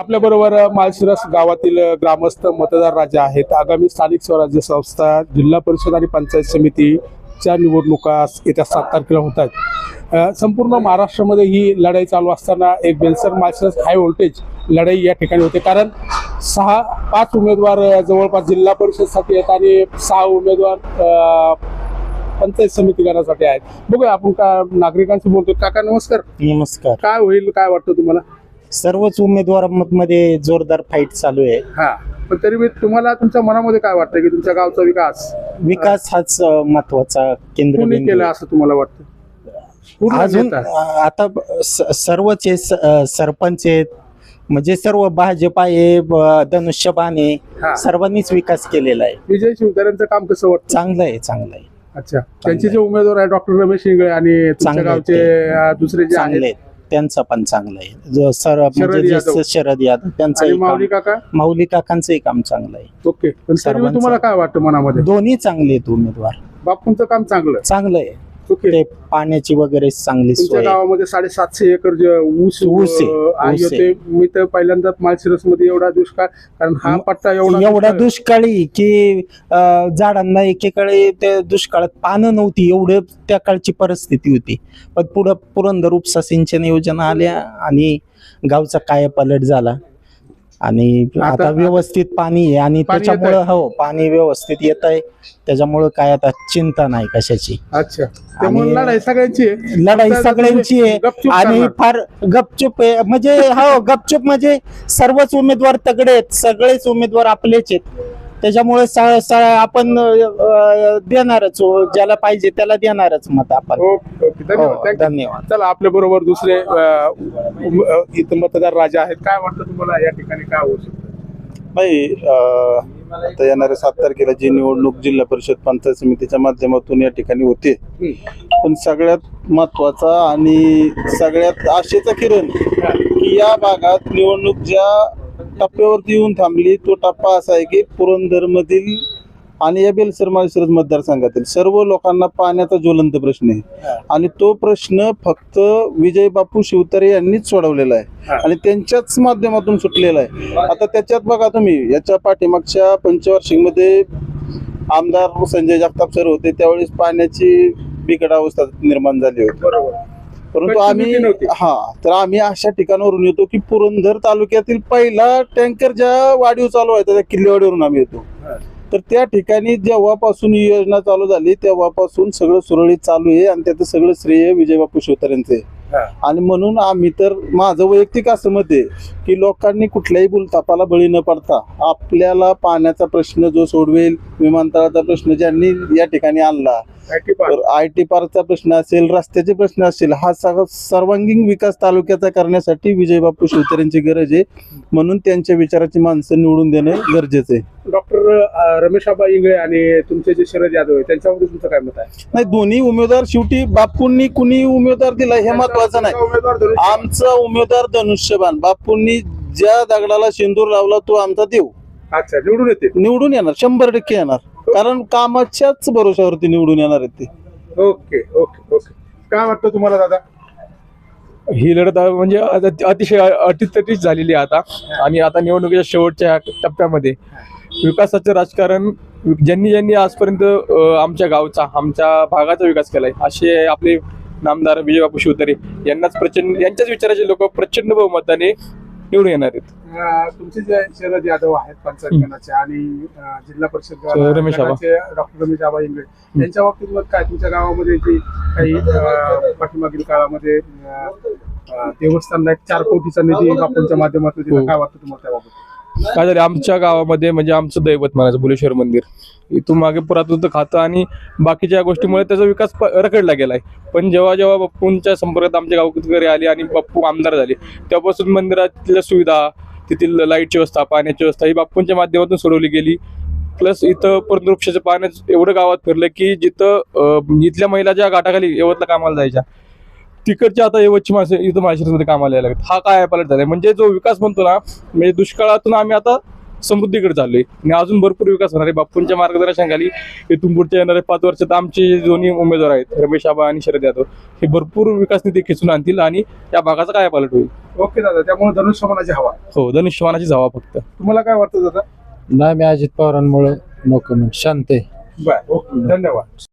आपल्याबरोबर माळशिरस गावातील ग्रामस्थ मतदार राजा आहेत. आगामी स्थानिक स्वराज्य संस्था, जिल्हा परिषद आणि पंचायत समितीच्या निवडणुका येत्या 7 तारखेला होत आहेत. संपूर्ण महाराष्ट्रामध्ये ही लढाई चालू असताना एक बेलसर माळशिरस हाय व्होल्टेज लढाई या ठिकाणी होते. कारण 5 उमेदवार जवळपास जिल्हा परिषदसाठी आहेत आणि 6 उमेदवार पंचायत समिती करण्यासाठी आहेत. बघूया आपण का नागरिकांशी बोलतो. काका नमस्कार. नमस्कार. काय होईल, काय वाटतं तुम्हाला? सर्वच उमेदवारांमध्ये जोरदार फाईट चालू आहे. हा, पण तरी मी तुम्हाला तुमच्या मनामध्ये काय वाटतं की तुमच्या गावचा विकास हाच महत्वाचा कोणी केला असं तुम्हाला वाटतं? अजून आता सर्वच सरपंच आहेत, म्हणजे सर्व भाजप आहे, धनुष्यबाण आहे, सर्वांनीच विकास केलेला आहे. विजय शिवतारेंचं काम कसं वाटतं? चांगलं आहे, चांगलं आहे. अच्छा, त्यांचे जे उमेदवार आहे डॉक्टर रमेश इंगळे आणि तुमच्या गावचे दुसरे जे आहेत त्यांचा पण चांगला आहे. जो शरद यादव त्यांचं माऊली काकांचंही काम चांगलं आहे. ओके, पण तुम्हाला काय वाटतं मनामध्ये? दोन्ही चांगले आहेत उमेदवार. बापूंचं काम चांगलं आहे. ते पाण्याची वगैरे चांगली सोय. गावामध्ये 750 एकर ऊस आहे. मी तर पहिल्यांदा माळशिरस मध्ये एवढा दुष्काळ, कारण हा पट्टा एवढा दुष्काळी की झाडांना एकेकाळी त्या दुष्काळात पानं नव्हती, एवढं त्या काळची परिस्थिती होती. पण पुढं पुरंदर उपसा सिंचन योजना आल्या आणि गावचा कायापालट झाला आणि आता व्यवस्थित पाणी आहे आणि त्याच्यामुळं पाणी व्यवस्थित येत आहे. त्याच्यामुळं काय आता चिंता नाही कशाची. अच्छा, लढाई सगळ्यांची आहे आणि फार गपचूप आहे. म्हणजे गपचूप म्हणजे सर्वच उमेदवार तगडे आहेत, सगळेच उमेदवार आपलेच आहेत. त्याच्यामुळे आपण देणारच, ज्याला पाहिजे त्याला देणारच मत आपण. धन्यवाद. चला, आपल्या बरोबर दुसरे इथं मतदार राजा आहेत. काय वाटतं तुम्हाला या ठिकाणी काय होऊ शकतं? आता येणाऱ्या 7 तारखेला जी निवडणूक जिल्हा परिषद पंचायत समितीच्या माध्यमातून या ठिकाणी होते, पण सगळ्यात महत्वाचा आणि सगळ्यात आशेचा किरण की या भागात निवडणूक ज्या टप्प्यावरती येऊन थांबली, तो टप्पा असा आहे की पुरंदर मधील आणि या बेलसर माळशिरस मतदारसंघातील सर्व लोकांना पाण्याचा ज्वलंत प्रश्न आहे आणि तो प्रश्न फक्त विजय बापू शिवतारे यांनीच सोडवलेला आहे आणि त्यांच्याच माध्यमातून सुटलेला आहे. आता त्याच्यात बघा तुम्ही, याच्या पाठीमागच्या पंचवार्षिक मध्ये आमदार संजय जगताप सर होते, त्यावेळेस पाण्याची बिकट अवस्था निर्माण झाली होती. परंतु आम्ही अशा ठिकाणावरून येतो की पुरंदर तालुक्यातील पहिला टँकर ज्या वाढीव चालू आहे त्या किल्लेवाडीवरून आम्ही येतो. तर त्या ठिकाणी जेव्हापासून ही योजना चालू झाली तेव्हापासून सगळं सुरळीत चालू आहे आणि त्याचं सगळं श्रेय विजय बापू शिवतारे यांचं आहे. आणि म्हणून आम्ही तर, माझं वैयक्तिक असं मत आहे की लोकांनी कुठल्याही भूलथापाला बळी न पडता आपल्याला पाण्याचा प्रश्न जो सोडवेल, विमानतळाचा प्रश्न ज्यांनी या ठिकाणी आणला, IT पार्कचा प्रश्न असेल, रस्त्याचे प्रश्न असेल, हा सर्वांगीण विकास तालुक्याचा करण्यासाठी विजय बापू शिवतारेंची गरज आहे. म्हणून त्यांच्या विचाराची माणसं निवडून देणं गरजेचं आहे. डॉक्टर रमेश इंगळे आणि तुमचे जे शरद यादव आहे त्यांच्यामध्ये तुमचं काय मत आहे? नाही, दोन्ही उमेदवार शेवटी बापूंनी कुणी उमेदवार दिला हे महत्वाचं नाही. आमचा उमेदवार धनुष्यबाण, बापूंनी ज्या दगडाला सिंदूर लावला तो आमचा देव. अच्छा, निवडून येणार, 100% येणार, कारण कामाच्याच भरोशावरती निवडून येणार आहेत ते. Okay okay okay. काय वाटतं तुम्हाला दादा? ही लढत म्हणजे अतिशय अटीतटीच झालेली आहे आता. आणि आता निवडणुकीच्या शेवटच्या टप्प्यामध्ये विकासाचं राजकारण ज्यांनी आजपर्यंत आमच्या गावचा, आमच्या भागाचा विकास केलाय असे आपले नामदार विजय बापू शिवतारे यांच्याच विचाराचे लोक प्रचंड बहुमताने निवडून येणार आहेत. तुमचे जे शरद यादव आहेत पंचायत गणाचे आणि जिल्हा परिषद रमेश डॉक्टर रमेश इंगळे यांच्या बाबतीत काय तुमच्या गावामध्ये जी काही पाठीमागील काळामध्ये देवस्थानला 4 कोटीचा निधी बापूंच्या माध्यमातून दिला, काय वाटतं तुम्हाला त्याबाबत? काय झालं, आमच्या गावामध्ये म्हणजे आमचं दैवत म्हणायचं भुलेश्वर मंदिर, इथून मागे पुरातत्व खातं आणि बाकीच्या गोष्टीमुळे त्याचा विकास रखडला गेलाय. पण जेव्हा बापूंच्या संपर्कात आमच्या गावकरी आले आणि बापू आमदार झाले तेव्हापासून मंदिरातल्या सुविधा, तेथील लाईटची व्यवस्था, पाण्याची व्यवस्था ही बापूंच्या माध्यमातून सोडवली गेली. प्लस इथं वृक्षाच्या पाण्यात एवढं गावात फिरलं की जिथं इथल्या महिला ज्या घाटाखाली यवतला कामाला जायच्या तिकडच्या आता यवतची माणसं इथं माळशिरसमध्ये कामाला यायला लागतात. हा काय पालट झालाय. म्हणजे जो विकास म्हणतो ना, म्हणजे दुष्काळातून आम्ही आता समृद्धीकडे चाललोय आणि अजून भरपूर विकास होणार आहे. बापूंच्या मार्गदर्शनाखाली इथून पुढच्या येणाऱ्या 5 वर्षात आमचे जे दोन्ही उमेदवार आहेत रमेश आबा आणि शरद यादव हे भरपूर विकास निधी खेचून आणतील आणि या भागाचा काय पालट होईल. ओके दादा, त्यामुळे धनुष्यबाणाची हवा. हो, धनुष्यबाणाचीच हवा फक्त. तुम्हाला काय वाटतं दादा? नाही, मी अजित पवारांमुळे नको शांत आहे. बरं, ओके, धन्यवाद.